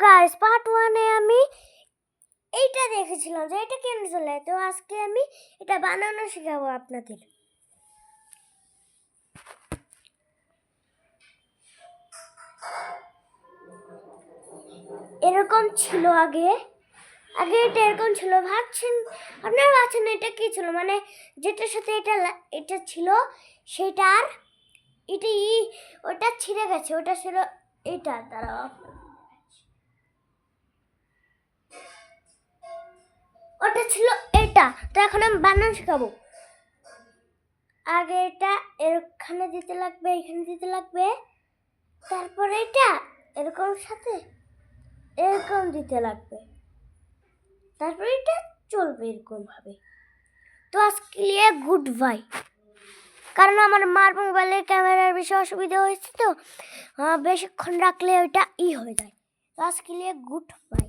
Guys, part 1-এ আমি এইটা দেখেছিলাম যে এটা কেন চলে, তো আজকে আমি এটা বানানো শেখাবো আপনাদের। এরকম ছিল আগে এটা এরকম ছিল। আপনারা ভাবছেন এটা কি ছিল, মানে যেটার সাথে এটা ছিল সেটার ওটা ছিঁড়ে গেছে। ওটা ছিল এটা, দাঁড়াও, ওটা ছিল এটা। তো এখন আমি বানানো শেখাবো। আগে এটা এখানে দিতে লাগবে, এখানে দিতে লাগবে, তারপরে এটা এরকম সাথে এরকম দিতে লাগবে, তারপরে এটা চলবে এরকম ভাবে। তো আজকে লিয়ে গুড বাই, কারণ আমার মার মোবাইলের ক্যামেরার বেশি অসুবিধা হয়েছে, তো বেশিক্ষণ রাখলে ওইটা হয়ে যায়। তো আজকে লিয়ে গুড বাই।